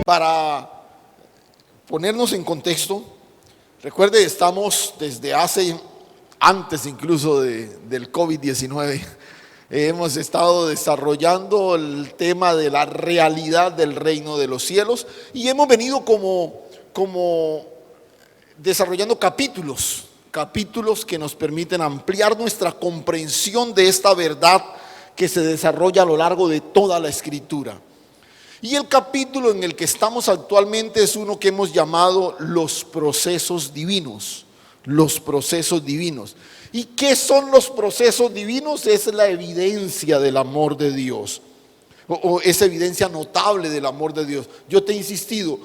Para ponernos en contexto, recuerde, estamos desde antes incluso del COVID-19, hemos estado desarrollando el tema de la realidad del reino de los cielos y hemos venido como desarrollando capítulos que nos permiten ampliar nuestra comprensión de esta verdad que se desarrolla a lo largo de toda la Escritura. Y el capítulo en el que estamos actualmente es uno que hemos llamado los procesos divinos. Los procesos divinos. ¿Y qué son los procesos divinos? Es la evidencia del amor de Dios, o esa evidencia notable del amor de Dios. Yo te he insistido,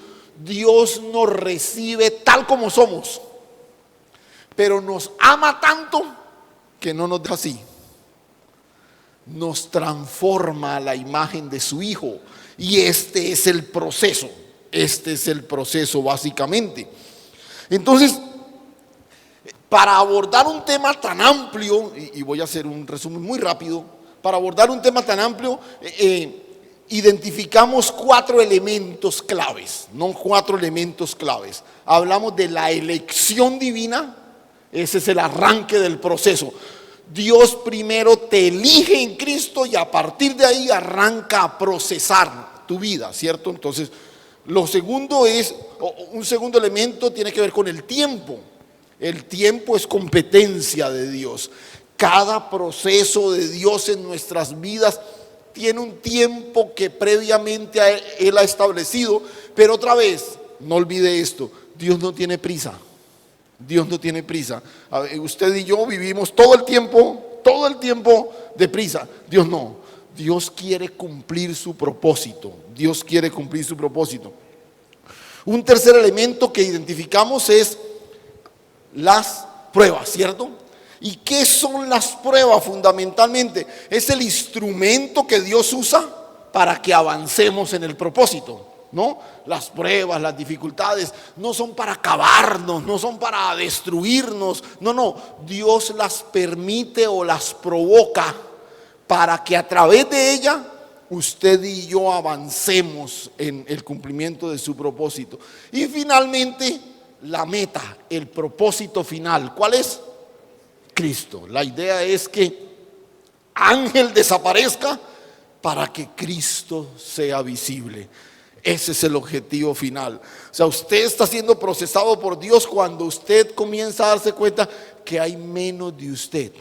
Dios nos recibe tal como somos, pero nos ama tanto que no nos da así. Nos transforma a la imagen de su Hijo. Y este es el proceso básicamente. Entonces, para abordar un tema tan amplio, y voy a hacer un resumen muy rápido, para abordar un tema tan amplio, identificamos 4 elementos claves, no 4 elementos claves. Hablamos de la elección divina, ese es el arranque del proceso. Dios primero te elige en Cristo y a partir de ahí arranca a procesar tu vida, ¿cierto? Entonces, un segundo elemento tiene que ver con el tiempo. El tiempo es competencia de Dios. Cada proceso de Dios en nuestras vidas tiene un tiempo que previamente Él ha establecido, pero otra vez, no olvide esto, Dios no tiene prisa. Dios no tiene prisa. Usted y yo vivimos todo el tiempo deprisa. Dios no. Dios quiere cumplir su propósito. Dios quiere cumplir su propósito. Un tercer elemento que identificamos es las pruebas, ¿cierto? ¿Y qué son las pruebas fundamentalmente? Es el instrumento que Dios usa para que avancemos en el propósito, ¿no? Las pruebas, las dificultades no son para acabarnos, no son para destruirnos, no, Dios las permite o las provoca para que a través de ella usted y yo avancemos en el cumplimiento de su propósito. Y finalmente, la meta, el propósito final, ¿cuál es? Cristo. La idea es que ángel desaparezca para que Cristo sea visible. Ese es el objetivo final. O sea, usted está siendo procesado por Dios cuando usted comienza a darse cuenta que hay menos de usted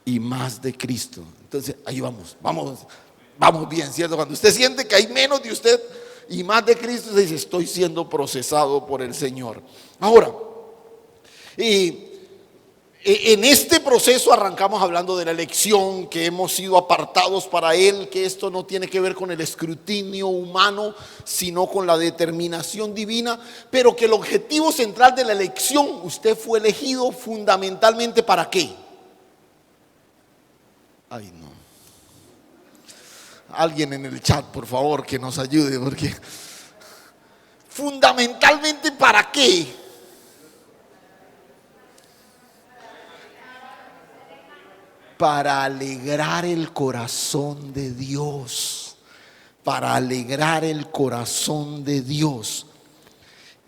y más de Cristo. Entonces, ahí vamos bien, ¿cierto? Cuando usted siente que hay menos de usted y más de Cristo, usted dice, estoy siendo procesado por el Señor. Ahora, en este proceso arrancamos hablando de la elección, que hemos sido apartados para Él, que esto no tiene que ver con el escrutinio humano, sino con la determinación divina, pero que el objetivo central de la elección, usted fue elegido fundamentalmente ¿para qué? Ay, no. Alguien en el chat, por favor, que nos ayude, porque fundamentalmente ¿para qué? Para alegrar el corazón de Dios. Para alegrar el corazón de Dios.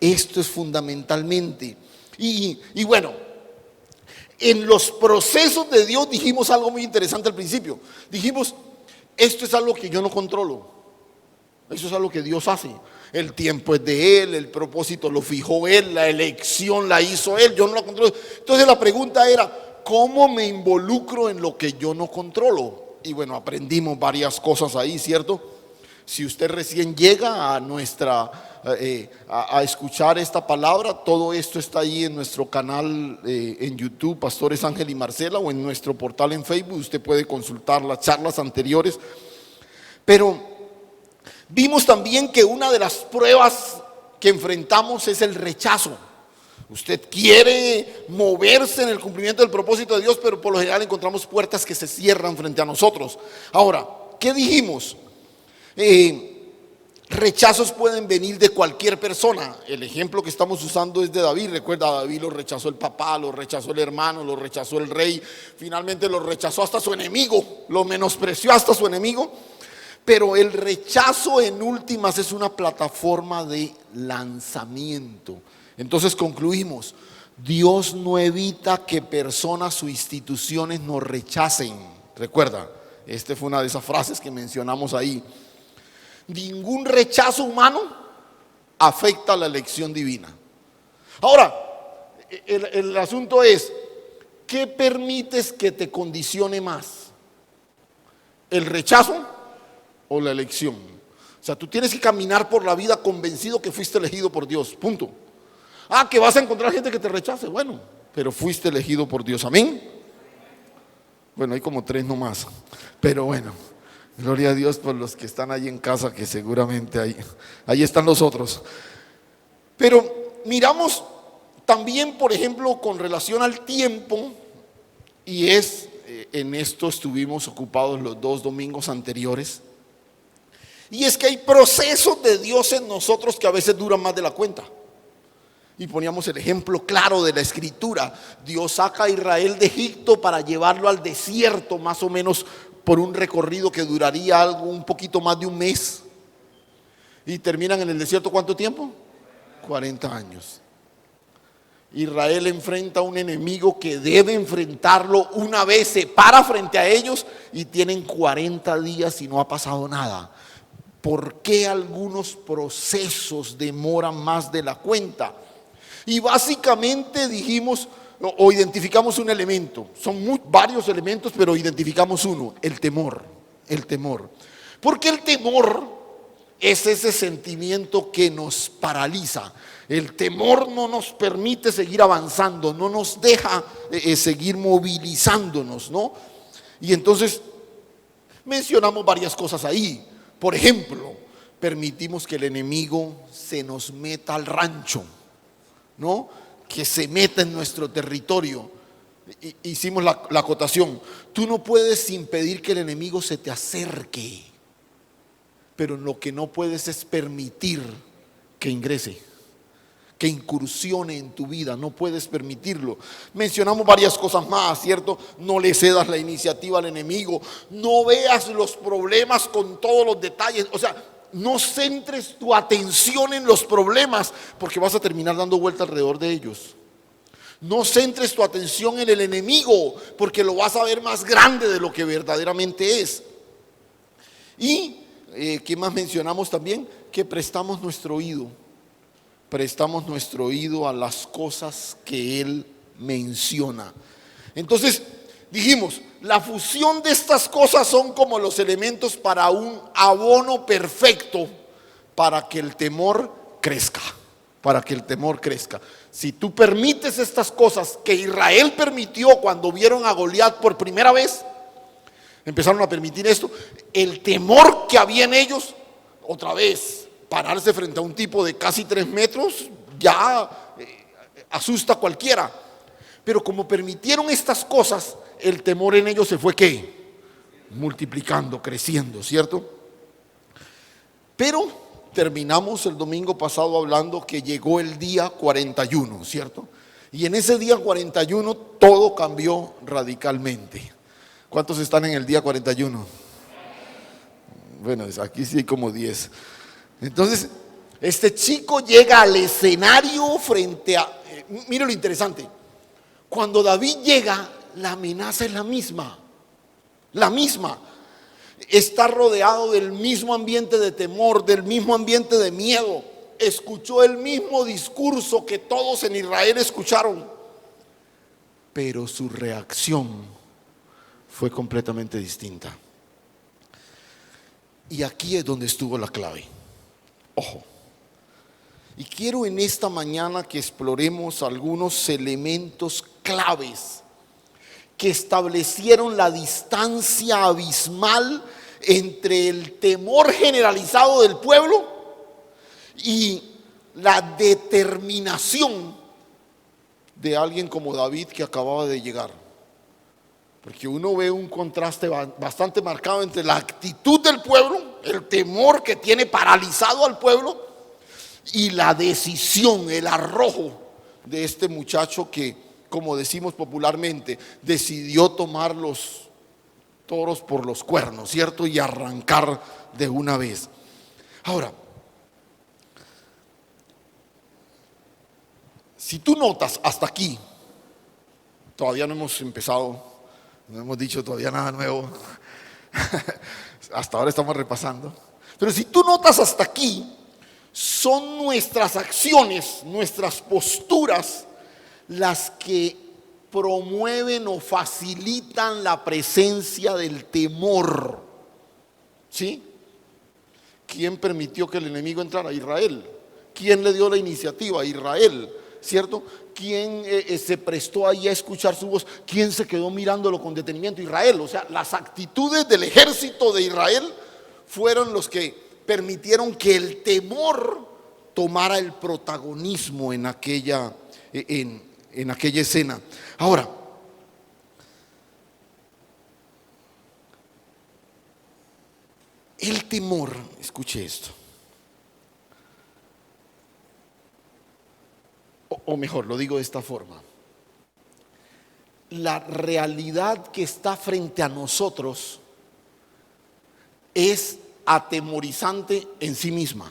Esto es fundamentalmente. Y bueno, en los procesos de Dios dijimos algo muy interesante al principio. Dijimos, esto es algo que yo no controlo. Eso es algo que Dios hace. El tiempo es de Él, el propósito lo fijó Él, la elección la hizo Él, yo no la controlo. Entonces la pregunta era, ¿cómo me involucro en lo que yo no controlo? Y bueno, aprendimos varias cosas ahí, ¿cierto? Si usted recién llega a escuchar esta palabra, todo esto está ahí en nuestro canal en YouTube, Pastores Ángel y Marcela, o en nuestro portal en Facebook. Usted puede consultar las charlas anteriores. Pero vimos también que una de las pruebas que enfrentamos es el rechazo. Usted quiere moverse en el cumplimiento del propósito de Dios, pero por lo general encontramos puertas que se cierran frente a nosotros. Ahora, ¿qué dijimos? Rechazos pueden venir de cualquier persona. El ejemplo que estamos usando es de David. Recuerda, David lo rechazó el papá, lo rechazó el hermano, lo rechazó el rey. Finalmente lo rechazó hasta su enemigo, lo menospreció hasta su enemigo. Pero el rechazo en últimas es una plataforma de lanzamiento. Entonces concluimos, Dios no evita que personas o instituciones nos rechacen. Recuerda, esta fue una de esas frases que mencionamos ahí. Ningún rechazo humano afecta a la elección divina. Ahora, el asunto es, ¿qué permites que te condicione más? ¿El rechazo o la elección? O sea, tú tienes que caminar por la vida convencido que fuiste elegido por Dios, punto. Que vas a encontrar gente que te rechace, bueno, pero fuiste elegido por Dios, amén. Bueno, hay como 3 nomás, pero bueno, gloria a Dios por los que están ahí en casa, que seguramente ahí están los otros. Pero miramos también, por ejemplo, con relación al tiempo, y en esto estuvimos ocupados los 2 domingos anteriores, y es que hay procesos de Dios en nosotros que a veces duran más de la cuenta. Y poníamos el ejemplo claro de la escritura. Dios saca a Israel de Egipto para llevarlo al desierto, más o menos por un recorrido que duraría un poquito más de un mes. Y terminan en el desierto, ¿cuánto tiempo? 40 años. Israel enfrenta a un enemigo que debe enfrentarlo una vez, se para frente a ellos y tienen 40 días y no ha pasado nada. ¿Por qué algunos procesos demoran más de la cuenta? Y básicamente dijimos o identificamos un elemento. Son varios elementos, pero identificamos uno: el temor. El temor. Porque el temor es ese sentimiento que nos paraliza. El temor no nos permite seguir avanzando, no nos deja seguir movilizándonos, ¿no? Y entonces mencionamos varias cosas ahí. Por ejemplo, permitimos que el enemigo se nos meta al rancho, ¿no? Que se meta en nuestro territorio. Hicimos la acotación. Tú no puedes impedir que el enemigo se te acerque, pero lo que no puedes es permitir que ingrese, que incursione en tu vida. No puedes permitirlo. Mencionamos varias cosas más, ¿cierto? No le cedas la iniciativa al enemigo. No veas los problemas con todos los detalles. O sea, no centres tu atención en los problemas, porque vas a terminar dando vuelta alrededor de ellos. No centres tu atención en el enemigo, porque lo vas a ver más grande de lo que verdaderamente es. Y ¿qué más mencionamos también? Que prestamos nuestro oído a las cosas que Él menciona. Entonces dijimos, la fusión de estas cosas son como los elementos para un abono perfecto para que el temor crezca. Si tú permites estas cosas que Israel permitió cuando vieron a Goliat por primera vez, empezaron a permitir esto, el temor que había en ellos, otra vez, pararse frente a un tipo de casi 3 metros, ya asusta a cualquiera. Pero como permitieron estas cosas, el temor en ellos se fue ¿qué? Multiplicando, creciendo, ¿cierto? Pero terminamos el domingo pasado hablando que llegó el día 41, ¿cierto? Y en ese día 41 todo cambió radicalmente. ¿Cuántos están en el día 41? Bueno, aquí sí hay como 10. Entonces, este chico llega al escenario frente a... mire lo interesante. Cuando David llega, la amenaza es la misma. Está rodeado del mismo ambiente de temor, del mismo ambiente de miedo. Escuchó el mismo discurso que todos en Israel escucharon. Pero su reacción fue completamente distinta. Y aquí es donde estuvo la clave. Ojo. Y quiero en esta mañana que exploremos algunos elementos claves que establecieron la distancia abismal entre el temor generalizado del pueblo y la determinación de alguien como David que acababa de llegar. Porque uno ve un contraste bastante marcado entre la actitud del pueblo, el temor que tiene paralizado al pueblo, y la decisión, el arrojo de este muchacho que, como decimos popularmente, decidió tomar los toros por los cuernos, ¿cierto? Y arrancar de una vez. Ahora, si tú notas hasta aquí, todavía no hemos empezado, no hemos dicho todavía nada nuevo, hasta ahora estamos repasando, pero si tú notas hasta aquí, son nuestras acciones, nuestras posturas, las que promueven o facilitan la presencia del temor. ¿Sí? ¿Quién permitió que el enemigo entrara? Israel. ¿Quién le dio la iniciativa? Israel. ¿Cierto? ¿Quién se prestó ahí a escuchar su voz? ¿Quién se quedó mirándolo con detenimiento? Israel. O sea, las actitudes del ejército de Israel fueron los que permitieron que el temor tomara el protagonismo en aquella escena. Ahora, el temor, escuche esto, o mejor, lo digo de esta forma: la realidad que está frente a nosotros es atemorizante en sí misma.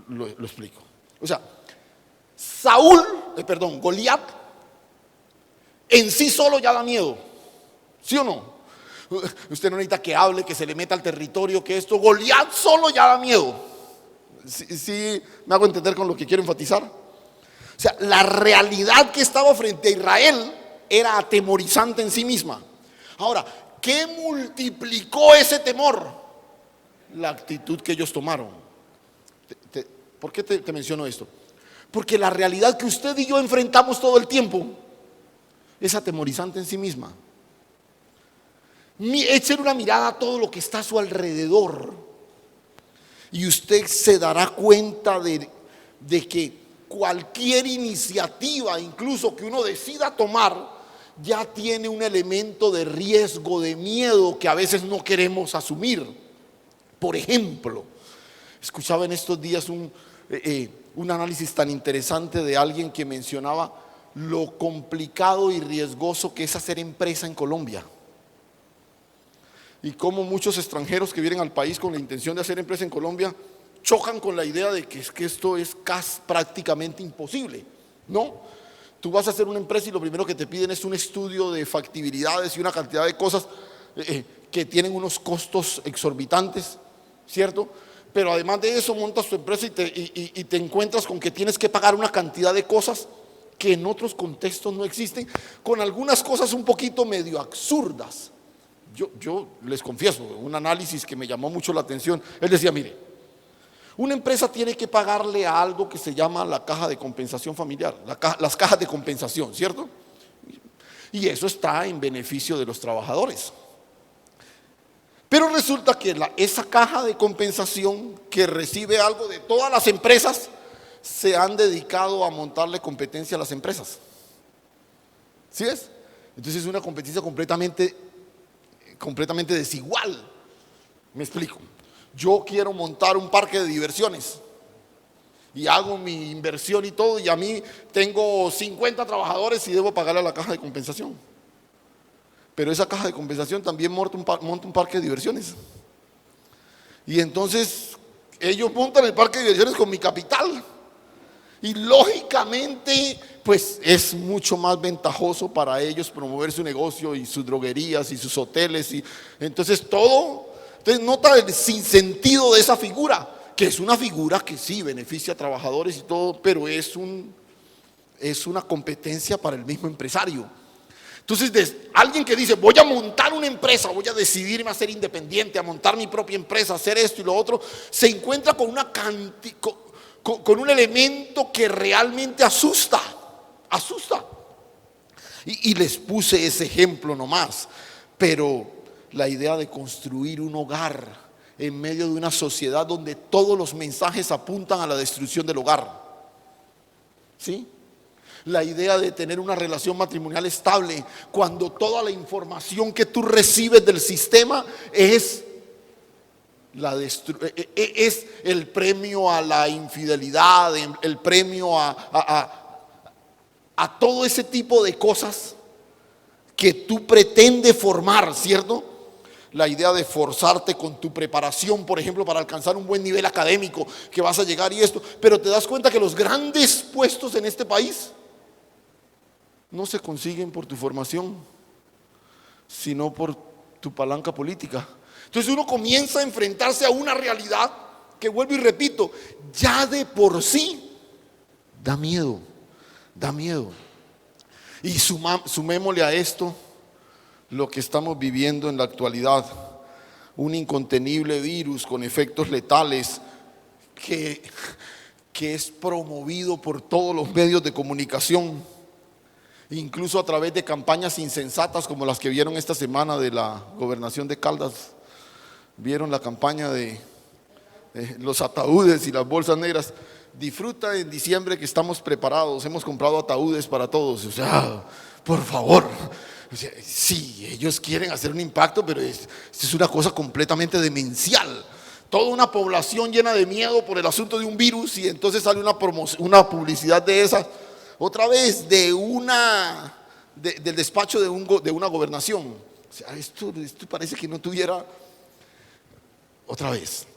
Lo explico. O sea, Goliat en sí solo ya da miedo, ¿sí o no? Usted no necesita que hable, que se le meta al territorio, que esto. Goliat solo ya da miedo. ¿Sí me hago entender con lo que quiero enfatizar? O sea, la realidad que estaba frente a Israel era atemorizante en sí misma. Ahora, ¿qué multiplicó ese temor? La actitud que ellos tomaron. ¿Por qué te menciono esto? Porque la realidad que usted y yo enfrentamos todo el tiempo es atemorizante en sí misma. Echen una mirada a todo lo que está a su alrededor y usted se dará cuenta de que cualquier iniciativa, incluso que uno decida tomar, ya tiene un elemento de riesgo, de miedo que a veces no queremos asumir. Por ejemplo, escuchaba en estos días un análisis tan interesante de alguien que mencionaba lo complicado y riesgoso que es hacer empresa en Colombia, y cómo muchos extranjeros que vienen al país con la intención de hacer empresa en Colombia chocan con la idea de que esto es prácticamente imposible. No, tú vas a hacer una empresa y lo primero que te piden es un estudio de factibilidades y una cantidad de cosas que tienen unos costos exorbitantes, ¿cierto? Pero además de eso montas tu empresa y te encuentras con que tienes que pagar una cantidad de cosas que en otros contextos no existen, con algunas cosas un poquito medio absurdas. Yo les confieso, un análisis que me llamó mucho la atención. Él decía, mire, una empresa tiene que pagarle a algo que se llama la caja de compensación familiar, las cajas de compensación, ¿cierto? Y eso está en beneficio de los trabajadores. Pero resulta que esa caja de compensación que recibe algo de todas las empresas, se han dedicado a montarle competencia a las empresas. ¿Sí ves? Entonces es una competencia completamente desigual. Me explico. Yo quiero montar un parque de diversiones y hago mi inversión y todo, y a mí tengo 50 trabajadores y debo pagarle a la caja de compensación. Pero esa caja de compensación también monta un parque de diversiones. Y entonces ellos montan el parque de diversiones con mi capital. Y lógicamente, pues es mucho más ventajoso para ellos promover su negocio y sus droguerías y sus hoteles. Y entonces nota el sinsentido de esa figura, que es una figura que sí beneficia a trabajadores y todo, pero es una competencia para el mismo empresario. Entonces, alguien que dice, voy a montar una empresa, voy a decidirme a ser independiente, a montar mi propia empresa, a hacer esto y lo otro, se encuentra con un elemento que realmente asusta. Y les puse ese ejemplo nomás, pero la idea de construir un hogar en medio de una sociedad donde todos los mensajes apuntan a la destrucción del hogar, ¿sí? La idea de tener una relación matrimonial estable cuando toda la información que tú recibes del sistema es el premio a la infidelidad, el premio a todo ese tipo de cosas que tú pretendes formar, ¿cierto? La idea de forzarte con tu preparación, por ejemplo, para alcanzar un buen nivel académico, que vas a llegar y esto. Pero te das cuenta que los grandes puestos en este país no se consiguen por tu formación, sino por tu palanca política. Entonces uno comienza a enfrentarse a una realidad que, vuelvo y repito, ya de por sí da miedo, da miedo. Y sumémosle a esto lo que estamos viviendo en la actualidad, un incontenible virus con efectos letales que es promovido por todos los medios de comunicación, incluso a través de campañas insensatas como las que vieron esta semana de la gobernación de Caldas. Vieron la campaña de los ataúdes y las bolsas negras. Disfruta en diciembre que estamos preparados, hemos comprado ataúdes para todos. O sea, por favor. O sea, sí, ellos quieren hacer un impacto, pero es una cosa completamente demencial. Toda una población llena de miedo por el asunto de un virus, y entonces sale una publicidad de esa, otra vez del despacho de una gobernación. O sea, esto parece que no tuviera, otra vez.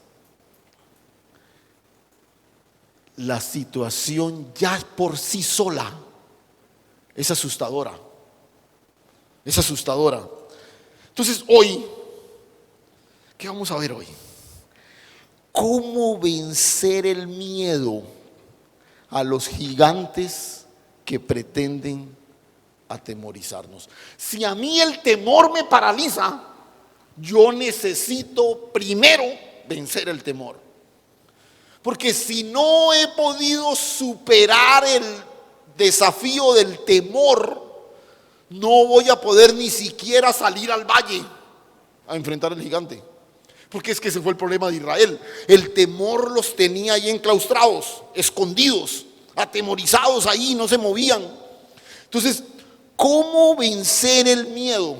La situación ya por sí sola es asustadora. Es asustadora. Entonces hoy, ¿qué vamos a ver hoy? ¿Cómo vencer el miedo a los gigantes que pretenden atemorizarnos? Si a mí el temor me paraliza, yo necesito primero vencer el temor. Porque si no he podido superar el desafío del temor, no voy a poder ni siquiera salir al valle a enfrentar al gigante. Porque es que ese fue el problema de Israel. El temor los tenía ahí enclaustrados, escondidos, atemorizados ahí, no se movían. Entonces, ¿cómo vencer el miedo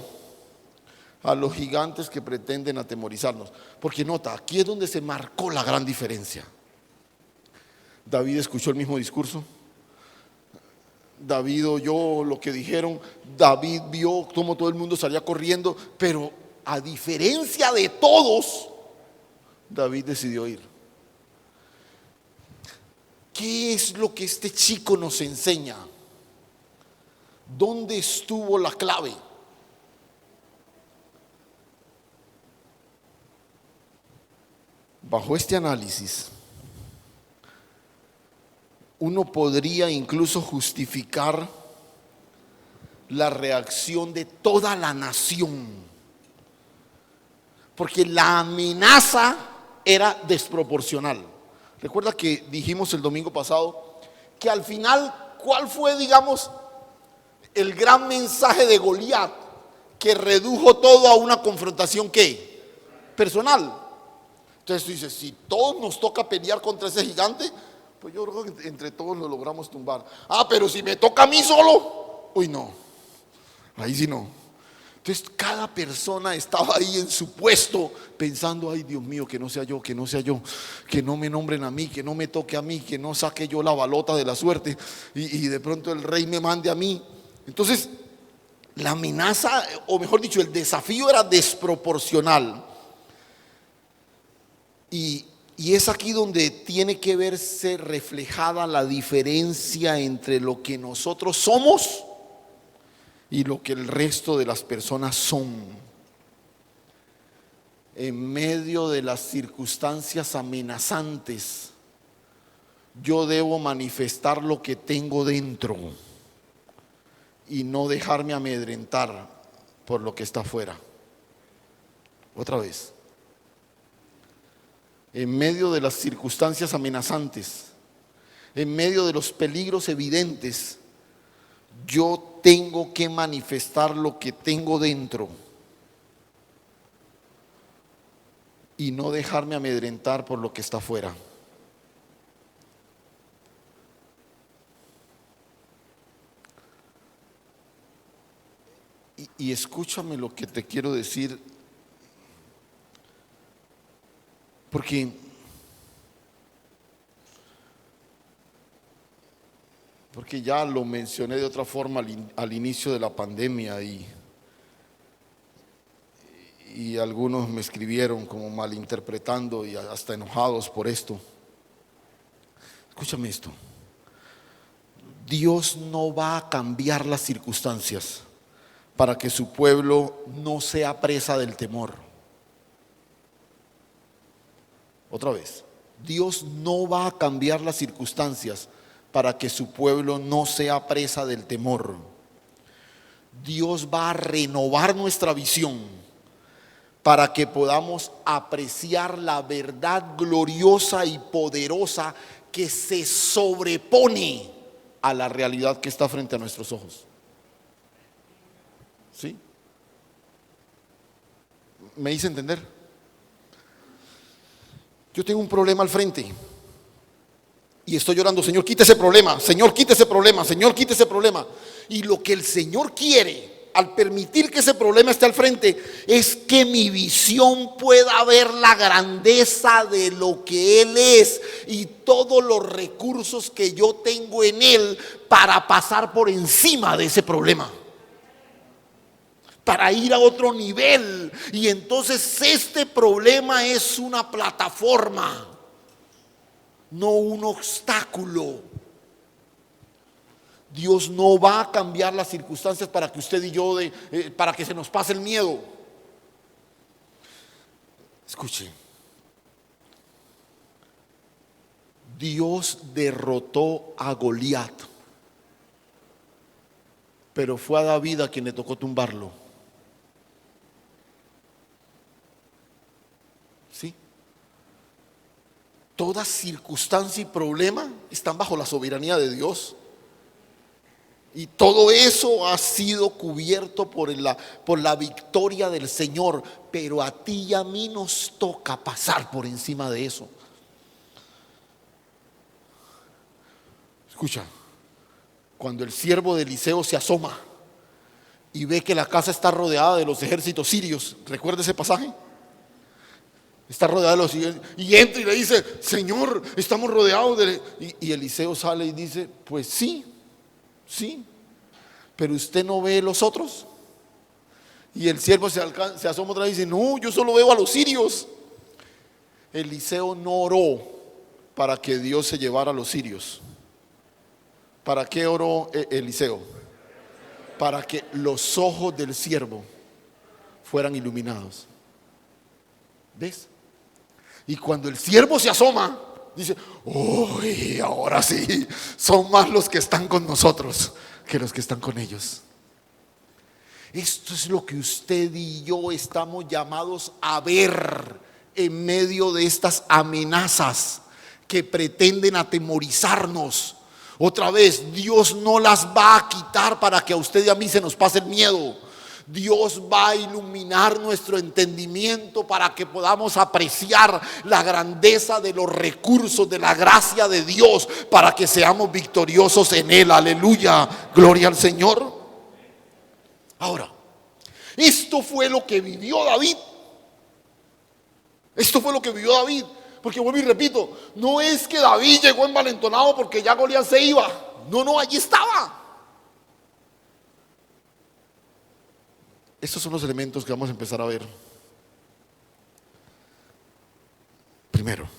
a los gigantes que pretenden atemorizarnos? Porque nota, aquí es donde se marcó la gran diferencia. David escuchó el mismo discurso. David oyó lo que dijeron. David vio cómo todo el mundo salía corriendo. Pero a diferencia de todos, David decidió ir. ¿Qué es lo que este chico nos enseña? ¿Dónde estuvo la clave? Bajo este análisis, uno podría incluso justificar la reacción de toda la nación, porque la amenaza era desproporcional. Recuerda que dijimos el domingo pasado que al final, ¿cuál fue, digamos, el gran mensaje de Goliat? Que redujo todo a una confrontación, ¿qué? Personal. Entonces tú dices, si todos nos toca pelear contra ese gigante, pues yo creo que entre todos lo logramos tumbar. Pero si me toca a mí solo, uy no, ahí sí no. Entonces cada persona estaba ahí en su puesto pensando, ay Dios mío, que no sea yo, que no sea yo, que no me nombren a mí, que no me toque a mí, que no saque yo la balota de la suerte y de pronto el rey me mande a mí. Entonces la amenaza, o mejor dicho, el desafío era desproporcional. Y es aquí donde tiene que verse reflejada la diferencia entre lo que nosotros somos y lo que el resto de las personas son. En medio de las circunstancias amenazantes, yo debo manifestar lo que tengo dentro y no dejarme amedrentar por lo que está afuera. Otra vez. En medio de las circunstancias amenazantes, en medio de los peligros evidentes, yo tengo que manifestar lo que tengo dentro y no dejarme amedrentar por lo que está afuera. Y escúchame lo que te quiero decir, porque ya lo mencioné de otra forma al inicio de la pandemia y y algunos me escribieron como malinterpretando y hasta enojados por esto. Escúchame esto. Dios no va a cambiar las circunstancias para que su pueblo no sea presa del temor. Otra vez, Dios no va a cambiar las circunstancias para que su pueblo no sea presa del temor. Dios va a renovar nuestra visión para que podamos apreciar la verdad gloriosa y poderosa que se sobrepone a la realidad que está frente a nuestros ojos. ¿Sí? ¿Me hice entender? Yo tengo un problema al frente y estoy llorando: Señor, quita ese problema, Señor, quita ese problema, Señor, quita ese problema. Y lo que el Señor quiere al permitir que ese problema esté al frente es que mi visión pueda ver la grandeza de lo que Él es y todos los recursos que yo tengo en Él para pasar por encima de ese problema, para ir a otro nivel. Y entonces este problema es una plataforma, no un obstáculo. Dios no va a cambiar las circunstancias para que usted y yo para que se nos pase el miedo. Escuche, Dios derrotó a Goliat, pero fue a David a quien le tocó tumbarlo. ¿Sí? Toda circunstancia y problema están bajo la soberanía de Dios. Y todo eso ha sido cubierto por la victoria del Señor. Pero a ti y a mí nos toca pasar por encima de eso. Escucha, cuando el siervo de Eliseo se asoma y ve que la casa está rodeada de los ejércitos sirios, ¿recuerda ese pasaje? Está rodeada de los sirios, y entra y le dice: Señor, estamos rodeados y Eliseo sale y dice: pues sí, pero usted no ve los otros. Y el siervo se asoma otra vez y dice: no, yo solo veo a los sirios. Eliseo no oró para que Dios se llevara a los sirios. ¿Para qué oró Eliseo? Para que los ojos del siervo fueran iluminados. ¿Ves? Y cuando el siervo se asoma, dice: uy, ahora sí, son más los que están con nosotros que los que están con ellos. Esto es lo que usted y yo estamos llamados a ver en medio de estas amenazas que pretenden atemorizarnos. Otra vez, Dios no las va a quitar para que a usted y a mí se nos pase el miedo. Dios va a iluminar nuestro entendimiento para que podamos apreciar la grandeza de los recursos de la gracia de Dios, para que seamos victoriosos en Él. Aleluya, gloria al Señor. Ahora, esto fue lo que vivió David. Esto fue lo que vivió David. Porque vuelvo y repito, no es que David llegó envalentonado porque ya Goliat se iba. No, allí estaba. Estos son los elementos que vamos a empezar a ver. Primero,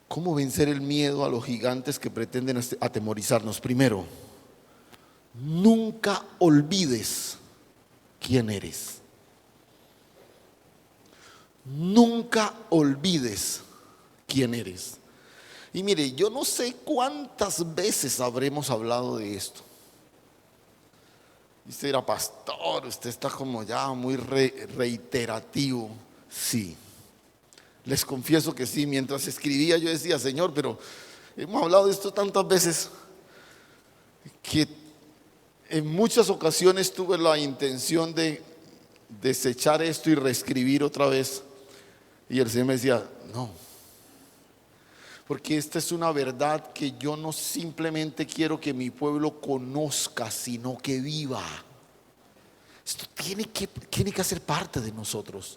¿cómo vencer el miedo a los gigantes que pretenden atemorizarnos? Primero, nunca olvides quién eres. Nunca olvides quién eres. Y mire, yo no sé cuántas veces habremos hablado de esto. Y usted dirá: pastor, usted está como ya muy reiterativo. Sí, les confieso que sí. Mientras escribía yo decía: Señor, pero hemos hablado de esto tantas veces que en muchas ocasiones tuve la intención de desechar esto y reescribir otra vez. Y el Señor me decía: no, porque esta es una verdad que yo no simplemente quiero que mi pueblo conozca, sino que viva. Esto tiene que hacer parte de nosotros.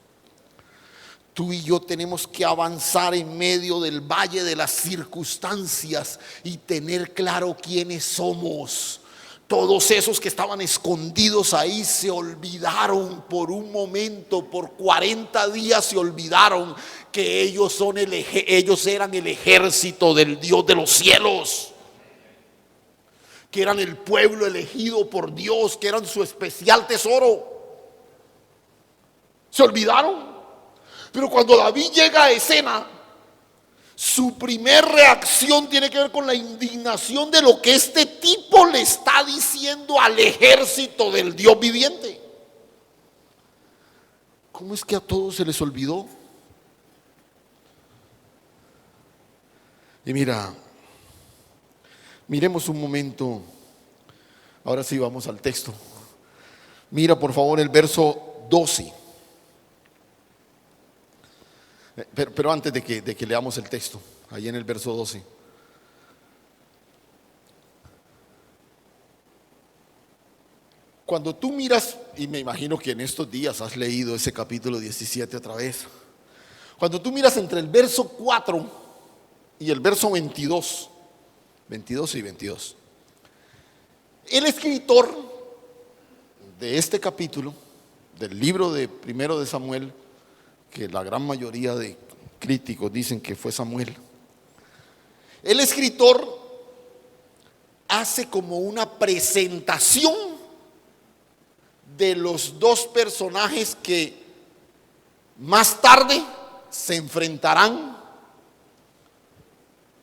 Tú y yo tenemos que avanzar en medio del valle de las circunstancias y tener claro quiénes somos. Todos esos que estaban escondidos ahí se olvidaron por un momento, por 40 días se olvidaron que ellos eran el ejército del Dios de los cielos, que eran el pueblo elegido por Dios, que eran su especial tesoro. Se olvidaron. Pero cuando David llega a escena, su primer reacción tiene que ver con la indignación de lo que este tipo le está diciendo al ejército del Dios viviente. ¿Cómo es que a todos se les olvidó? Y miremos un momento. Ahora sí vamos al texto. Mira por favor el verso 12. Pero antes de que leamos el texto, ahí en el verso 12. Cuando tú miras, y me imagino que en estos días has leído ese capítulo 17 otra vez. Cuando tú miras entre el verso 4 y el verso 22 y 22, el escritor de este capítulo, del libro de primero de Samuel, que la gran mayoría de críticos dicen que fue Samuel, el escritor hace como una presentación de los dos personajes que más tarde se enfrentarán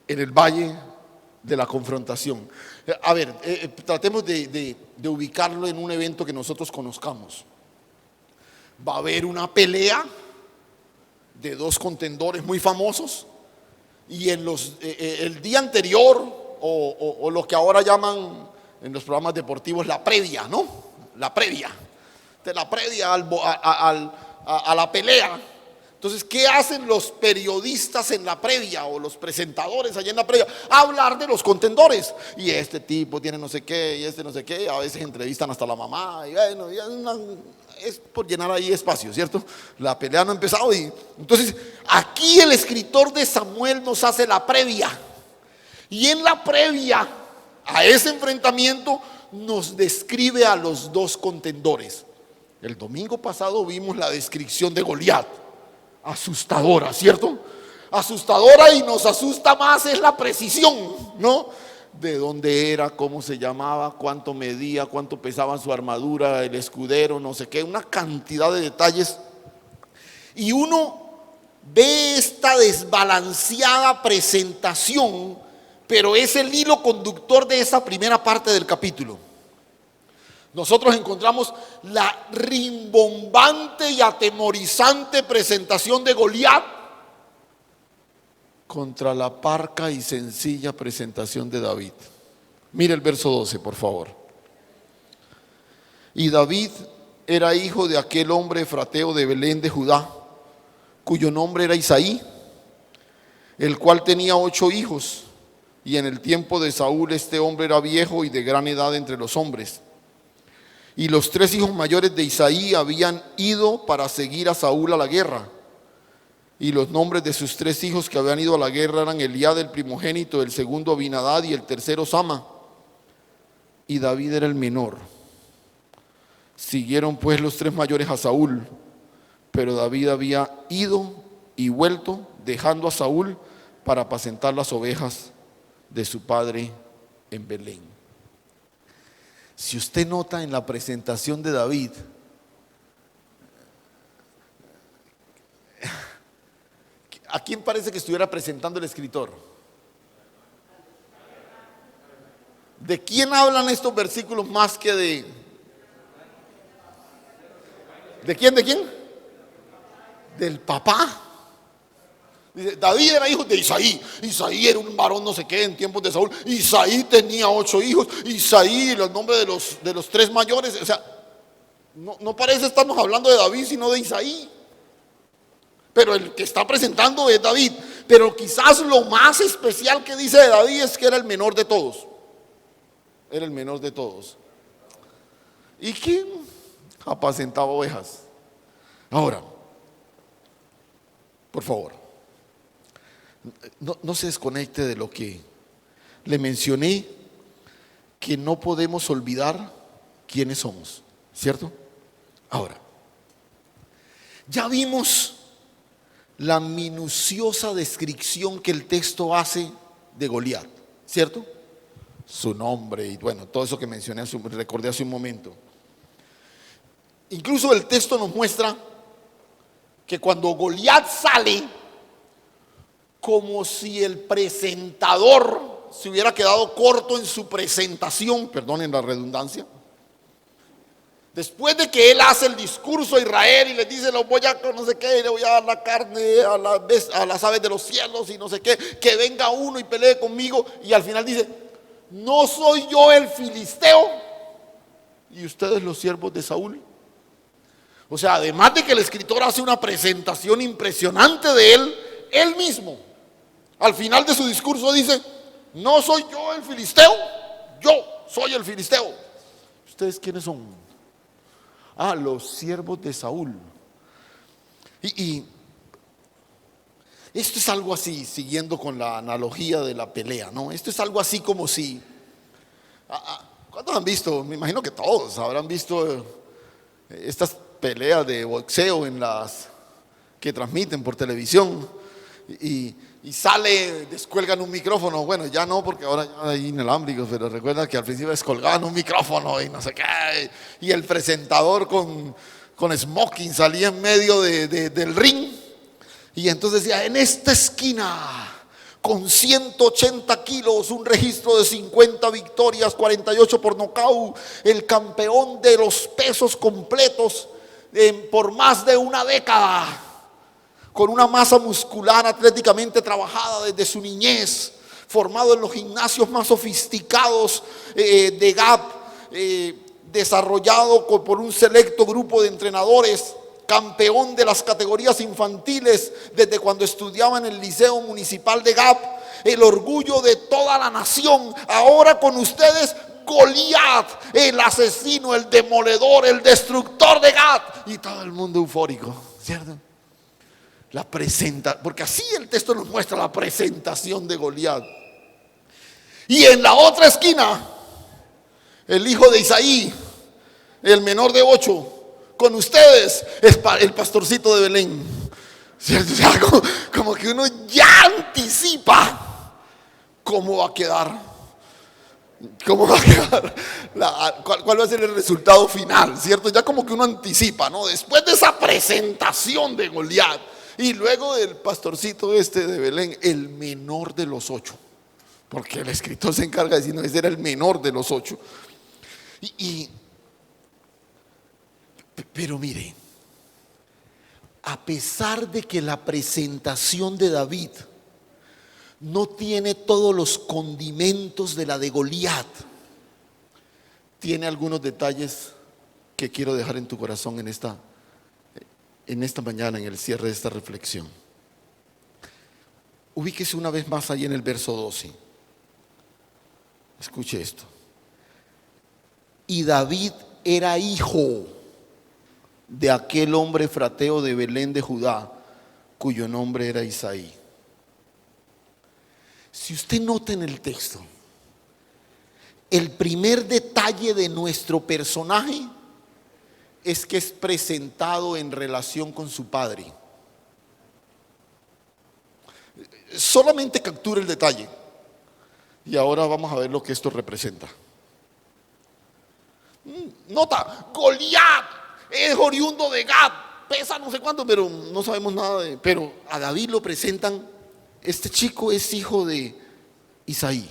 en el valle de la confrontación. A ver, tratemos de ubicarlo en un evento que nosotros conozcamos. Va a haber una pelea de dos contendores muy famosos, y en el día anterior, o lo que ahora llaman en los programas deportivos la previa, ¿no? La previa a la pelea. Entonces, ¿qué hacen los periodistas en la previa, o los presentadores allá en la previa? Hablar de los contendores. Y este tipo tiene no sé qué, y este no sé qué. A veces entrevistan hasta la mamá. Y bueno, es por llenar ahí espacio, ¿cierto? La pelea no ha empezado. Y entonces, aquí el escritor de Samuel nos hace la previa. Y en la previa a ese enfrentamiento nos describe a los dos contendores. El domingo pasado vimos la descripción de Goliat. Asustadora, ¿cierto? Asustadora, y nos asusta más es la precisión, ¿no? De dónde era, cómo se llamaba, cuánto medía, cuánto pesaba su armadura, el escudero, no sé qué, una cantidad de detalles. Y uno ve esta desbalanceada presentación, pero es el hilo conductor de esa primera parte del capítulo. Nosotros encontramos la rimbombante y atemorizante presentación de Goliat contra la parca y sencilla presentación de David. Mire el verso 12, por favor. Y David era hijo de aquel hombre efrateo de Belén de Judá, cuyo nombre era Isaí, el cual tenía 8 hijos. Y en el tiempo de Saúl este hombre era viejo y de gran edad entre los hombres. Y los 3 hijos mayores de Isaí habían ido para seguir a Saúl a la guerra. Y los nombres de sus 3 hijos que habían ido a la guerra eran Eliab el primogénito, el segundo Abinadab y el tercero Sama. Y David era el menor. Siguieron pues los 3 mayores a Saúl, pero David había ido y vuelto, dejando a Saúl para apacentar las ovejas de su padre en Belén. Si usted nota en la presentación de David, ¿a quién parece que estuviera presentando el escritor? ¿De quién hablan estos versículos más que de? ¿De quién? ¿De quién? Del papá. Dice, David era hijo de Isaí. Isaí era un varón no sé qué en tiempos de Saúl. Isaí tenía 8 hijos. Isaí, los nombres de los 3 mayores. O sea, no parece estarnos hablando de David, sino de Isaí. Pero el que está presentando es David. Pero quizás lo más especial que dice de David es que era el menor de todos. Era el menor de todos. ¿Y quién apacentaba ovejas? Ahora, por favor, no se desconecte de lo que le mencioné que no podemos olvidar quiénes somos, ¿cierto? Ahora, ya vimos la minuciosa descripción que el texto hace de Goliat, ¿cierto? Su nombre y bueno, todo eso que mencioné, recordé hace un momento. Incluso el texto nos muestra que cuando Goliat sale, como si el presentador se hubiera quedado corto en su presentación, perdonen la redundancia. Después de que él hace el discurso a Israel y les dice, los voy a no sé qué, le voy a dar la carne a las aves de los cielos y no sé qué, que venga uno y pelee conmigo, y al final dice, ¿no soy yo el filisteo? ¿Y ustedes los siervos de Saúl? O sea, además de que el escritor hace una presentación impresionante de él mismo, al final de su discurso dice, ¿no soy yo el filisteo? Yo soy el filisteo. ¿Ustedes quiénes son? Ah, los siervos de Saúl. Y esto es algo así, siguiendo con la analogía de la pelea, ¿no? Esto es algo así como si, ¿cuántos han visto? Me imagino que todos habrán visto estas peleas de boxeo en las que transmiten por televisión y descuelgan un micrófono. Bueno, ya no, porque ahora ya hay inalámbricos, pero recuerda que al principio descolgaban un micrófono y no sé qué, y el presentador con smoking salía en medio del ring, y entonces decía, en esta esquina, con 180 kilos, un registro de 50 victorias, 48 por nocaut, el campeón de los pesos completos por más de una década, con una masa muscular atléticamente trabajada desde su niñez, formado en los gimnasios más sofisticados de Gap, desarrollado por un selecto grupo de entrenadores, campeón de las categorías infantiles desde cuando estudiaba en el Liceo Municipal de Gap, el orgullo de toda la nación. Ahora con ustedes, Goliat, el asesino, el demoledor, el destructor de Gat, y todo el mundo eufórico, ¿cierto? Porque así el texto nos muestra la presentación de Goliat. Y en la otra esquina, el hijo de Isaí, el menor de 8, con ustedes, el pastorcito de Belén, ¿cierto? O sea, como que uno ya anticipa cómo va a quedar. ¿Cómo va a quedar? ¿Cuál va a ser el resultado final? ¿Cierto? Ya como que uno anticipa, ¿no? Después de esa presentación de Goliat y luego del pastorcito de Belén, el menor de los 8, porque el escritor se encarga de decir, no, ese era el menor de los 8. Pero mire, a pesar de que la presentación de David no tiene todos los condimentos de la de Goliat, tiene algunos detalles que quiero dejar en tu corazón en esta mañana, en el cierre de esta reflexión. Ubíquese una vez más ahí en el verso 12. Escuche esto. Y David era hijo de aquel hombre frateo de Belén de Judá, cuyo nombre era Isaí. Si usted nota en el texto, el primer detalle de nuestro personaje es que es presentado en relación con su padre. Solamente captura el detalle. Y ahora vamos a ver lo que esto representa. Nota, Goliat es oriundo de Gat, pesa no sé cuánto, pero no sabemos nada pero a David lo presentan, este chico es hijo de Isaí,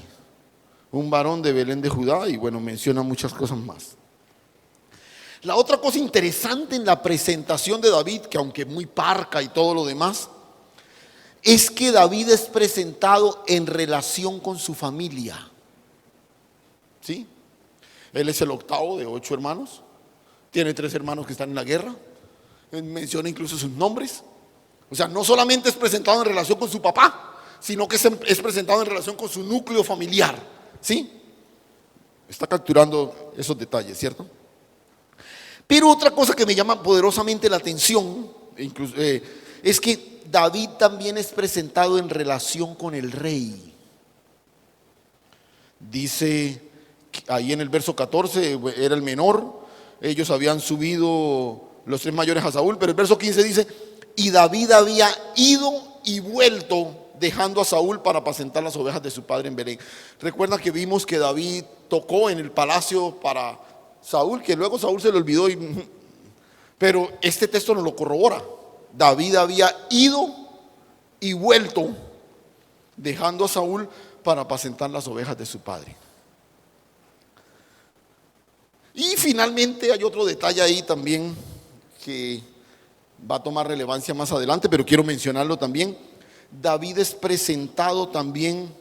un varón de Belén de Judá, y bueno, menciona muchas cosas más. La otra cosa interesante en la presentación de David, que aunque muy parca y todo lo demás, es que David es presentado en relación con su familia. ¿Sí? Él es el octavo de 8 hermanos. Tiene 3 hermanos que están en la guerra. Él menciona incluso sus nombres. O sea, no solamente es presentado en relación con su papá, sino que es presentado en relación con su núcleo familiar. ¿Sí? Está capturando esos detalles, ¿cierto? Pero otra cosa que me llama poderosamente la atención, incluso, es que David también es presentado en relación con el rey. Dice ahí en el verso 14 era el menor. Ellos habían subido los 3 mayores a Saúl, pero el verso 15 dice: y David había ido y vuelto, dejando a Saúl para apacentar las ovejas de su padre en Belén. Recuerda que vimos que David tocó en el palacio para Saúl, que luego Saúl se le olvidó, pero este texto nos lo corrobora. David había ido y vuelto, dejando a Saúl para apacentar las ovejas de su padre. Y finalmente hay otro detalle ahí también que va a tomar relevancia más adelante, pero quiero mencionarlo también. David es presentado también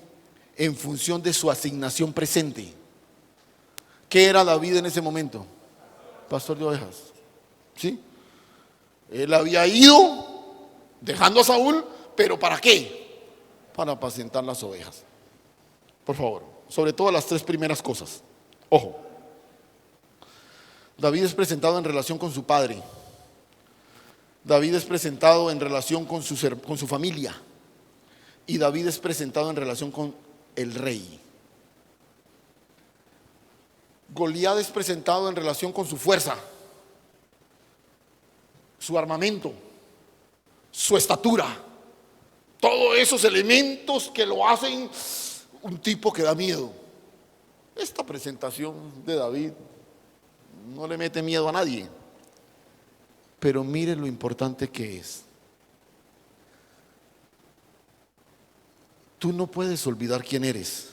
en función de su asignación presente. ¿Qué era David en ese momento? Pastor de ovejas. ¿Sí? Él había ido dejando a Saúl, pero ¿para qué? Para apacentar las ovejas. Por favor, sobre todo las 3 primeras cosas. Ojo. David es presentado en relación con su padre. David es presentado en relación con su familia. Y David es presentado en relación con el rey. Goliat es presentado en relación con su fuerza, su armamento, su estatura. Todos esos elementos que lo hacen un tipo que da miedo. Esta presentación de David no le mete miedo a nadie. Pero mire lo importante que es. Tú no puedes olvidar quién eres.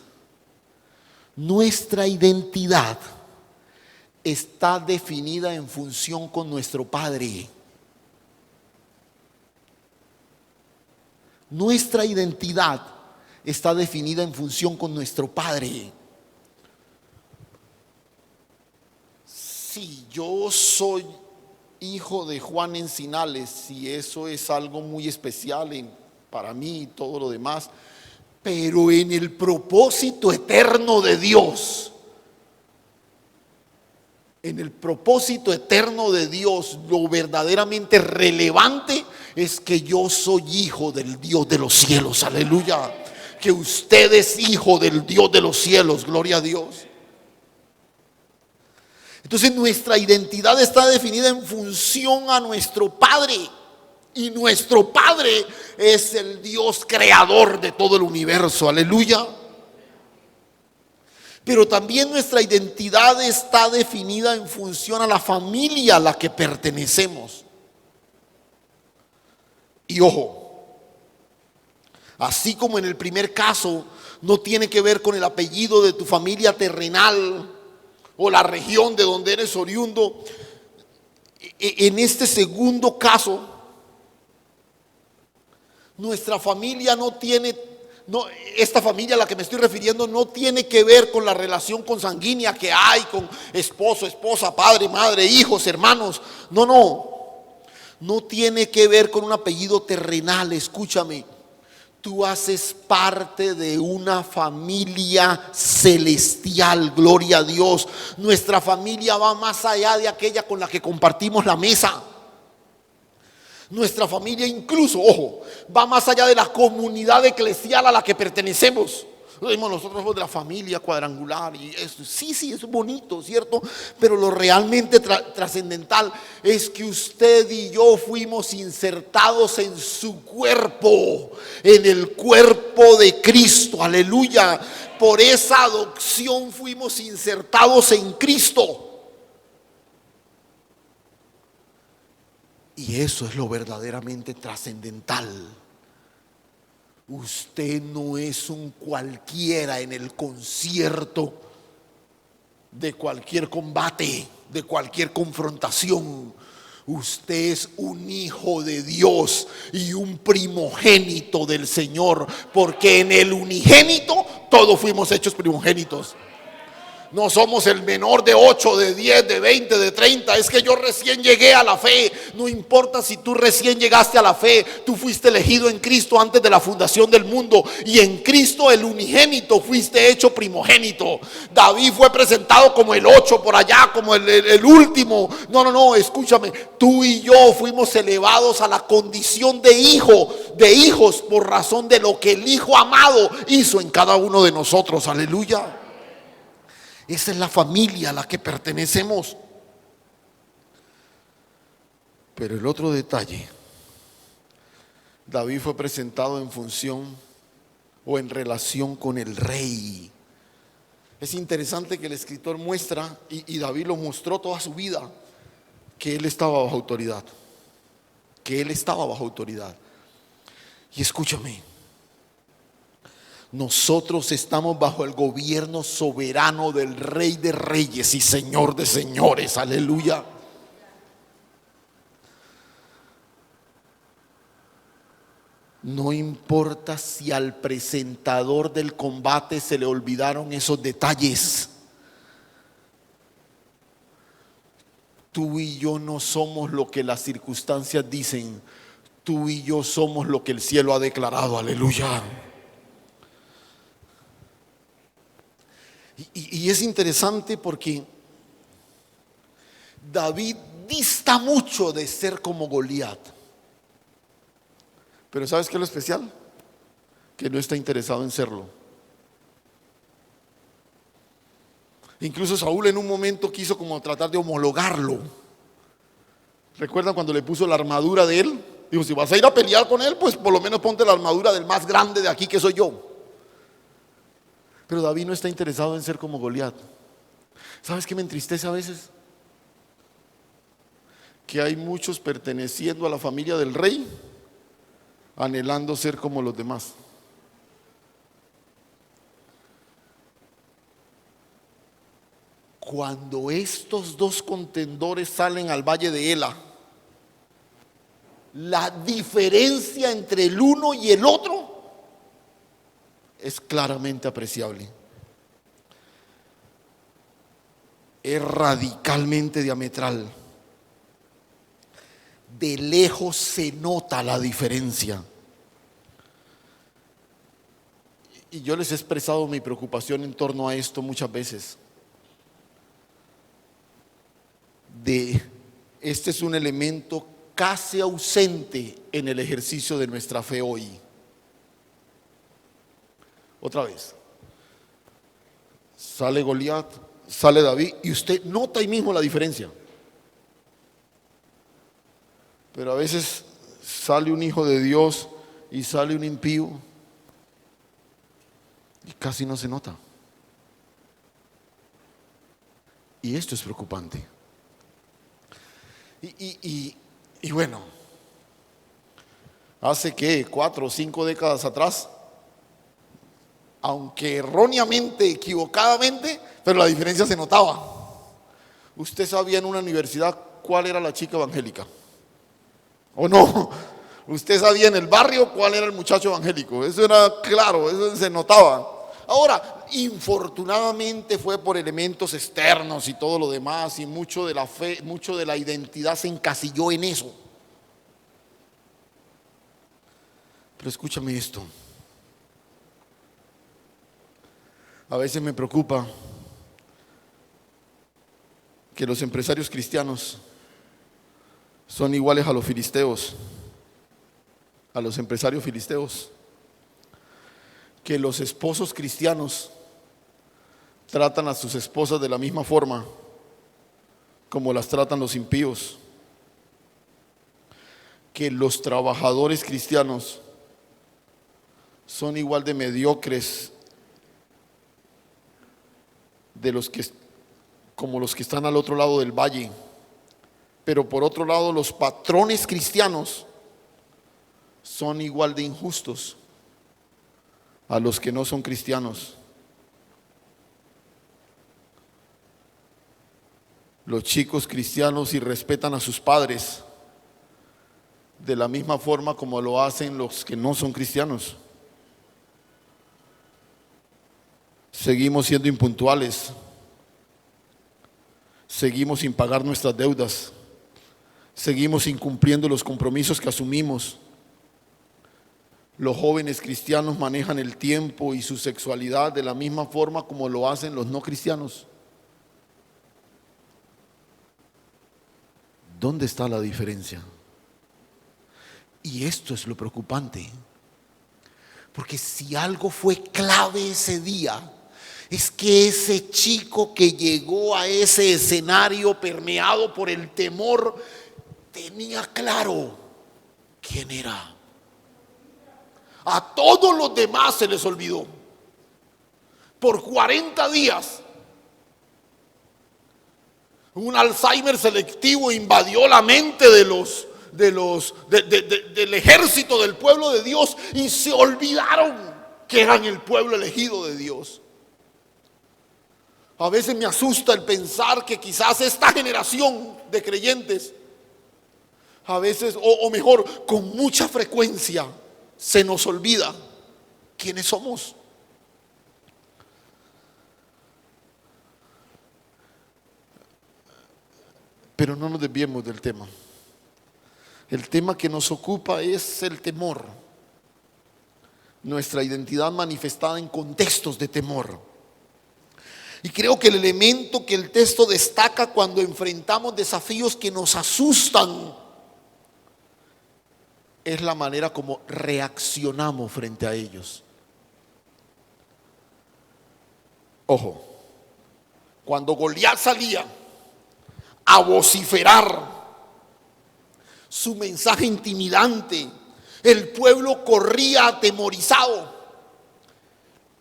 Nuestra identidad está definida en función con nuestro Padre. Nuestra identidad está definida en función con nuestro Padre. Si yo soy hijo de Juan Encinales, y eso es algo muy especial para mí y todo lo demás, pero en el propósito eterno de Dios, en el propósito eterno de Dios, lo verdaderamente relevante es que yo soy hijo del Dios de los cielos, aleluya, que usted es hijo del Dios de los cielos, gloria a Dios. Entonces nuestra identidad está definida en función a nuestro Padre. Y nuestro Padre es el Dios creador de todo el universo, aleluya. Pero también nuestra identidad está definida en función a la familia a la que pertenecemos. Y ojo, así como en el primer caso no tiene que ver con el apellido de tu familia terrenal o la región de donde eres oriundo, en este segundo caso, nuestra familia esta familia a la que me estoy refiriendo no tiene que ver con la relación consanguínea que hay con esposo, esposa, padre, madre, hijos, hermanos. No tiene que ver con un apellido terrenal. Escúchame, tú haces parte de una familia celestial, gloria a Dios. Nuestra familia va más allá de aquella con la que compartimos la mesa. Nuestra familia incluso, ojo, va más allá de la comunidad eclesial a la que pertenecemos. Nosotros somos de la familia cuadrangular y eso, sí, es bonito, ¿cierto? Pero lo realmente trascendental es que usted y yo fuimos insertados en su cuerpo, en el cuerpo de Cristo, aleluya. Por esa adopción fuimos insertados en Cristo. Y eso es lo verdaderamente trascendental. Usted no es un cualquiera en el concierto de cualquier combate, de cualquier confrontación. Usted es un hijo de Dios y un primogénito del Señor, porque en el unigénito todos fuimos hechos primogénitos. No somos el menor de 8, de 10, de 20, de 30. Es que yo recién llegué a la fe. No importa si tú recién llegaste a la fe. Tú fuiste elegido en Cristo antes de la fundación del mundo. Y en Cristo el unigénito fuiste hecho primogénito. David fue presentado como el 8 por allá, como el último. No, escúchame. Tú y yo fuimos elevados a la condición de hijos por razón de lo que el Hijo amado hizo en cada uno de nosotros. Aleluya. Esa es la familia a la que pertenecemos. Pero el otro detalle, David fue presentado en función o en relación con el rey. Es interesante que el escritor muestra, y David lo mostró toda su vida, que él estaba bajo autoridad. Que él estaba bajo autoridad. Y escúchame, nosotros estamos bajo el gobierno soberano del Rey de Reyes y Señor de Señores. Aleluya. No importa si al presentador del combate se le olvidaron esos detalles. Tú y yo no somos lo que las circunstancias dicen. Tú y yo somos lo que el cielo ha declarado. Aleluya. Y es interesante porque David dista mucho de ser como Goliat. Pero ¿sabes qué es lo especial? Que no está interesado en serlo. Incluso Saúl en un momento quiso como tratar de homologarlo. ¿Recuerdan cuando le puso la armadura de él? Dijo, si vas a ir a pelear con él, pues por lo menos ponte la armadura del más grande de aquí, que soy yo. Pero David no está interesado en ser como Goliat. ¿Sabes qué me entristece a veces? Que hay muchos perteneciendo a la familia del rey, anhelando ser como los demás. Cuando estos dos contendores salen al valle de Ela, la diferencia entre el uno y el otro es claramente apreciable. Es radicalmente diametral. De lejos se nota la diferencia. Y yo les he expresado mi preocupación en torno a esto muchas veces. Este es un elemento casi ausente en el ejercicio de nuestra fe hoy. Otra vez, sale Goliat, sale David, y usted nota ahí mismo la diferencia. Pero a veces sale un hijo de Dios y sale un impío y casi no se nota. Y esto es preocupante. Y bueno, hace que 4 o 5 décadas atrás, aunque erróneamente, equivocadamente, pero la diferencia se notaba. Usted sabía en una universidad cuál era la chica evangélica, ¿o no? Usted sabía en el barrio cuál era el muchacho evangélico. Eso era claro, eso se notaba. Ahora, infortunadamente fue por elementos externos y todo lo demás, y mucho de la fe, mucho de la identidad se encasilló en eso. Pero escúchame esto. A veces me preocupa que los empresarios cristianos son iguales a los filisteos, a los empresarios filisteos, que los esposos cristianos tratan a sus esposas de la misma forma como las tratan los impíos, que los trabajadores cristianos son igual de mediocres como los que están al otro lado del valle. Pero por otro lado, los patrones cristianos son igual de injustos a los que no son cristianos. Los chicos cristianos irrespetan a sus padres de la misma forma como lo hacen los que no son cristianos. Seguimos siendo impuntuales. Seguimos sin pagar nuestras deudas. Seguimos incumpliendo los compromisos que asumimos. Los jóvenes cristianos manejan el tiempo y su sexualidad de la misma forma como lo hacen los no cristianos. ¿Dónde está la diferencia? Y esto es lo preocupante, porque si algo fue clave ese día, Es que ese chico que llegó a ese escenario permeado por el temor tenía claro quién era. A todos los demás se les olvidó. Por 40 días un Alzheimer selectivo invadió la mente del ejército del pueblo de Dios, y se olvidaron que eran el pueblo elegido de Dios. A veces me asusta el pensar que quizás esta generación de creyentes, a veces, o mejor, con mucha frecuencia, se nos olvida quiénes somos. Pero no nos desviemos del tema. El tema que nos ocupa es el temor. Nuestra identidad manifestada en contextos de temor. Y creo que el elemento que el texto destaca cuando enfrentamos desafíos que nos asustan es la manera como reaccionamos frente a ellos. Ojo, cuando Goliat salía a vociferar su mensaje intimidante, el pueblo corría atemorizado.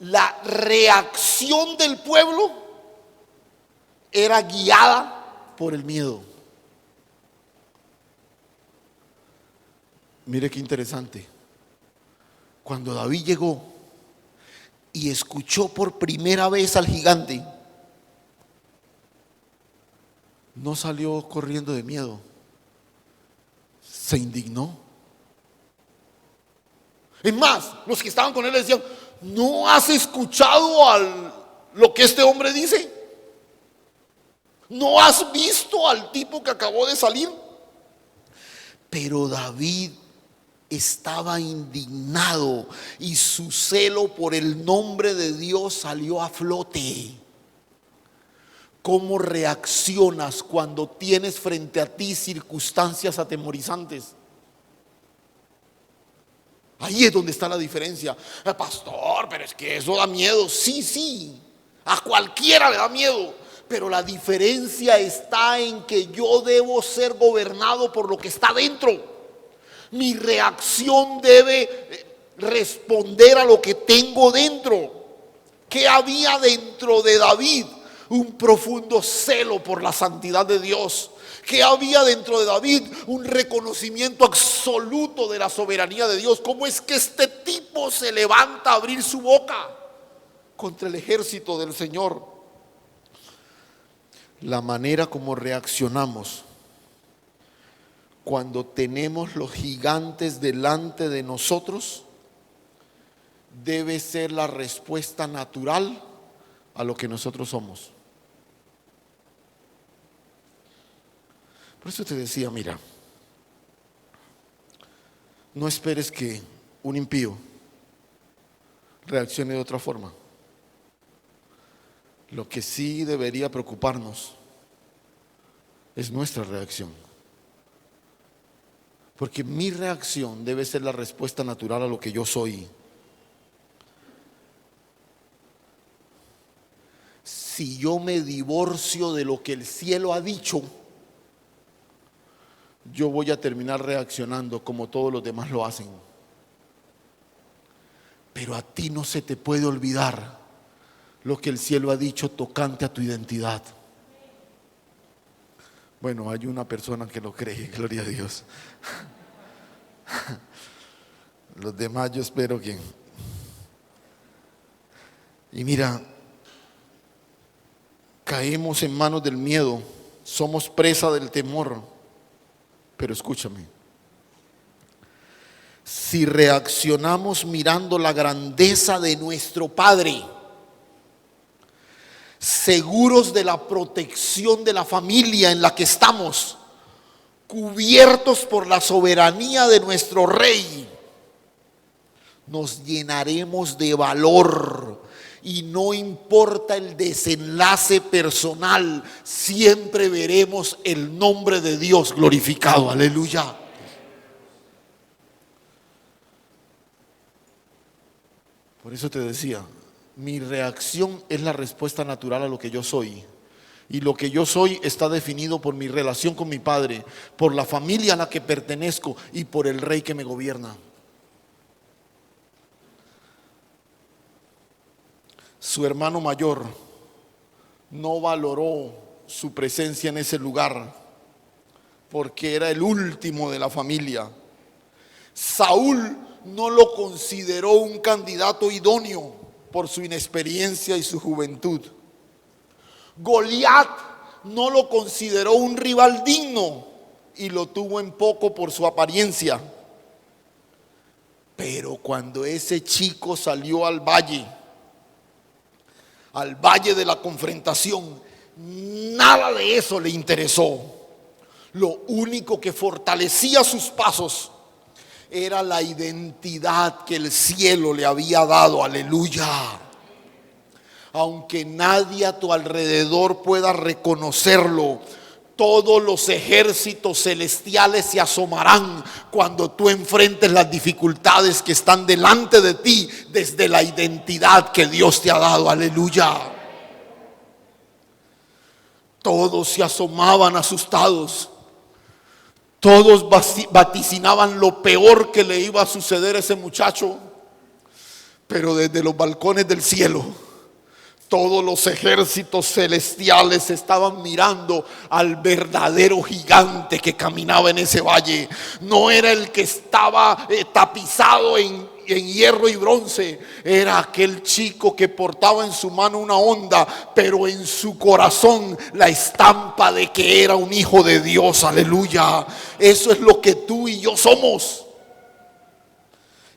La reacción del pueblo era guiada por el miedo. Mire qué interesante. Cuando David llegó y escuchó por primera vez al gigante, no salió corriendo de miedo, se indignó. Es más, los que estaban con él le decían: ¿no has escuchado lo que este hombre dice? ¿No has visto al tipo que acabó de salir? Pero David estaba indignado y su celo por el nombre de Dios salió a flote. ¿Cómo reaccionas cuando tienes frente a ti circunstancias atemorizantes? Ahí es donde está la diferencia. Pastor, pero es que eso da miedo. Sí, a cualquiera le da miedo. Pero la diferencia está en que yo debo ser gobernado por lo que está dentro. Mi reacción debe responder a lo que tengo dentro. ¿Qué había dentro de David? Un profundo celo por la santidad de Dios. Que había dentro de David un reconocimiento absoluto de la soberanía de Dios. ¿Cómo es que este tipo se levanta a abrir su boca contra el ejército del Señor? La manera como reaccionamos cuando tenemos los gigantes delante de nosotros debe ser la respuesta natural a lo que nosotros somos. Por eso te decía, mira, no esperes que un impío reaccione de otra forma. Lo que sí debería preocuparnos es nuestra reacción. Porque mi reacción debe ser la respuesta natural a lo que yo soy. Si yo me divorcio de lo que el cielo ha dicho, yo voy a terminar reaccionando como todos los demás lo hacen. Pero a ti no se te puede olvidar lo que el cielo ha dicho tocante a tu identidad. Bueno, hay una persona que lo cree, gloria a Dios. Los demás yo espero que... Y mira, caemos en manos del miedo, somos presa del temor. Pero escúchame, si reaccionamos mirando la grandeza de nuestro Padre, seguros de la protección de la familia en la que estamos, cubiertos por la soberanía de nuestro Rey, nos llenaremos de valor. Y no importa el desenlace personal, siempre veremos el nombre de Dios glorificado. Aleluya. Por eso te decía, Mi reacción es la respuesta natural a lo que yo soy. Y lo que yo soy está definido por mi relación con mi padre, por la familia a la que pertenezco y por el rey que me gobierna. Su hermano mayor no valoró su presencia en ese lugar porque era el último de la familia. Saúl no lo consideró un candidato idóneo por su inexperiencia y su juventud. Goliat no lo consideró un rival digno y lo tuvo en poco por su apariencia. Pero cuando ese chico salió al valle de la confrontación, nada de eso le interesó. Lo único que fortalecía sus pasos era la identidad que el cielo le había dado. Aleluya. Aunque nadie a tu alrededor pueda reconocerlo, todos los ejércitos celestiales se asomarán cuando tú enfrentes las dificultades que están delante de ti desde la identidad que Dios te ha dado. Aleluya. Todos se asomaban asustados. Todos vaticinaban lo peor que le iba a suceder a ese muchacho. Pero desde los balcones del cielo, todos los ejércitos celestiales estaban mirando al verdadero gigante que caminaba en ese valle. No era el que estaba tapizado en hierro y bronce. Era aquel chico que portaba en su mano una honda, pero en su corazón la estampa de que era un hijo de Dios. Aleluya. Eso es lo que tú y yo somos.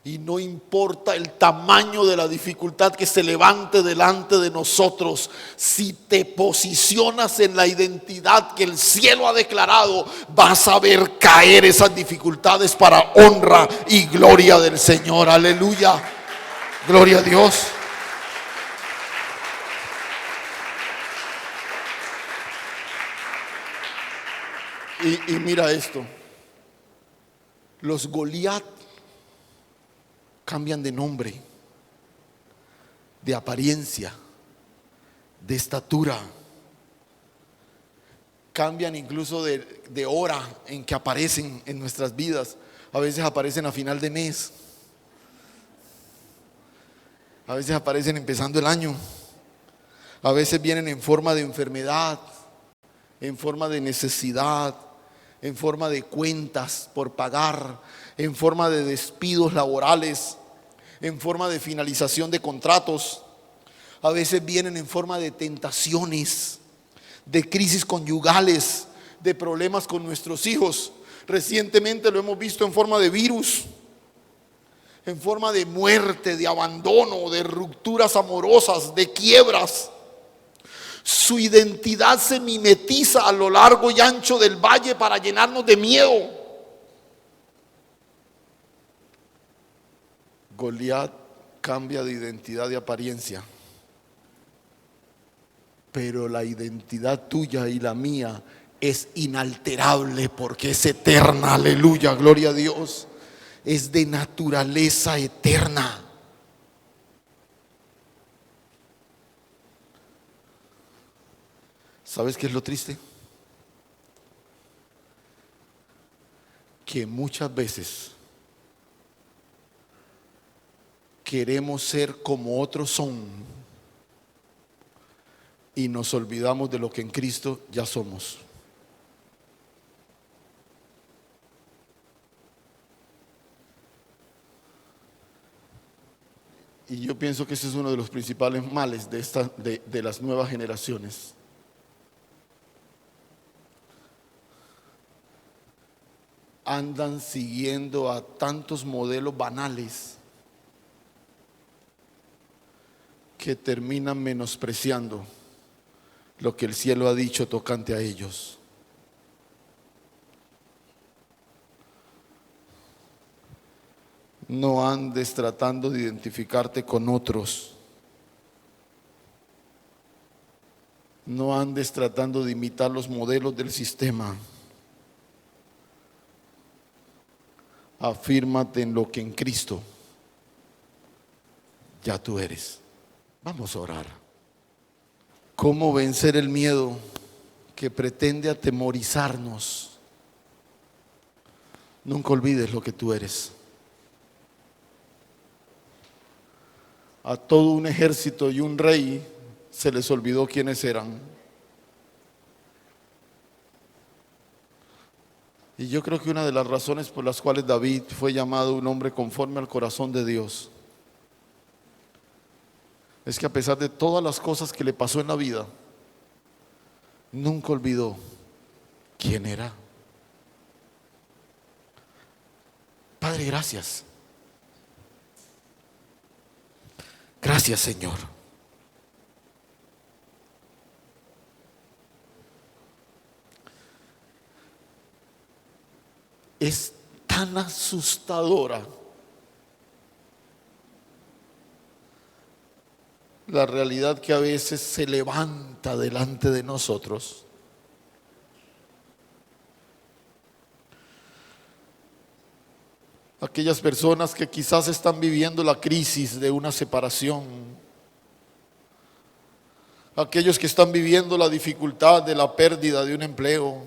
Y no importa el tamaño de la dificultad que se levante delante de nosotros, si te posicionas en la identidad que el cielo ha declarado, vas a ver caer esas dificultades para honra y gloria del Señor. Aleluya. Gloria a Dios. Y mira esto. Los Goliat cambian de nombre, de apariencia, de estatura. Cambian incluso de hora en que aparecen en nuestras vidas. A veces aparecen a final de mes. A veces aparecen empezando el año. A veces vienen en forma de enfermedad, en forma de necesidad, en forma de cuentas por pagar, en forma de despidos laborales, en forma de finalización de contratos. A veces vienen en forma de tentaciones, de crisis conyugales, de problemas con nuestros hijos. Recientemente lo hemos visto en forma de virus, en forma de muerte, de abandono, de rupturas amorosas, de quiebras. Su identidad se mimetiza a lo largo y ancho del valle para llenarnos de miedo. Goliat cambia de identidad y apariencia, pero la identidad tuya y la mía es inalterable porque es eterna. Aleluya, gloria a Dios. Es de naturaleza eterna. ¿Sabes qué es lo triste? Que muchas veces queremos ser como otros son y nos olvidamos de lo que en Cristo ya somos. Y yo pienso que ese es uno de los principales males de las nuevas generaciones. Andan siguiendo a tantos modelos banales que terminan menospreciando lo que el cielo ha dicho tocante a ellos. No andes tratando de identificarte con otros. No andes tratando de imitar los modelos del sistema. Afírmate en lo que en Cristo ya tú eres. Vamos a orar. ¿Cómo vencer el miedo que pretende atemorizarnos? Nunca olvides lo que tú eres. A todo un ejército y un rey se les olvidó quiénes eran. Y yo creo que una de las razones por las cuales David fue llamado un hombre conforme al corazón de Dios es que a pesar de todas las cosas que le pasó en la vida, nunca olvidó quién era. Padre, gracias. Gracias, Señor. Es tan asustadora la realidad que a veces se levanta delante de nosotros. Aquellas personas que quizás están viviendo la crisis de una separación, aquellos que están viviendo la dificultad de la pérdida de un empleo,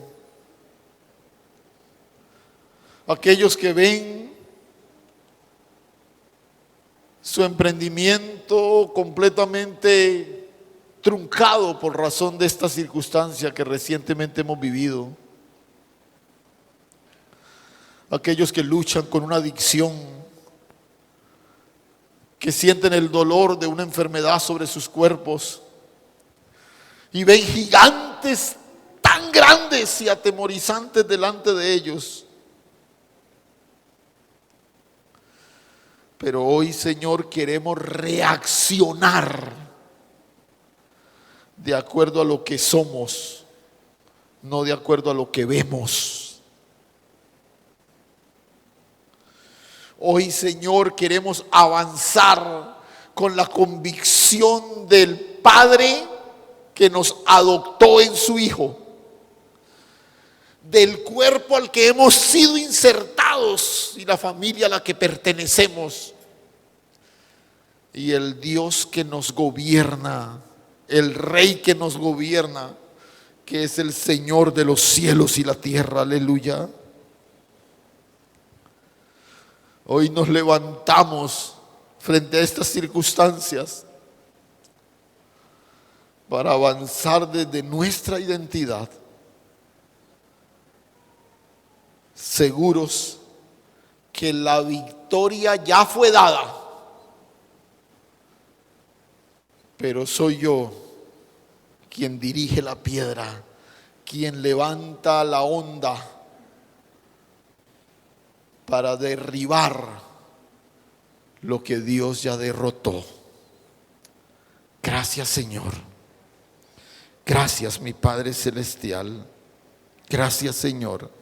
aquellos que ven su emprendimiento completamente truncado por razón de esta circunstancia que recientemente hemos vivido, aquellos que luchan con una adicción, que sienten el dolor de una enfermedad sobre sus cuerpos y ven gigantes tan grandes y atemorizantes delante de ellos. Pero hoy, Señor, queremos reaccionar de acuerdo a lo que somos, no de acuerdo a lo que vemos. Hoy, Señor, queremos avanzar con la convicción del Padre que nos adoptó en su Hijo, del cuerpo al que hemos sido insertados y la familia a la que pertenecemos, y el Dios que nos gobierna, el Rey que nos gobierna, que es el Señor de los cielos y la tierra. Aleluya. Hoy nos levantamos frente a estas circunstancias para avanzar desde nuestra identidad, seguros que la victoria ya fue dada, pero soy yo quien dirige la piedra, quien levanta la onda para derribar lo que Dios ya derrotó. Gracias, Señor. Gracias, mi Padre Celestial. Gracias, Señor.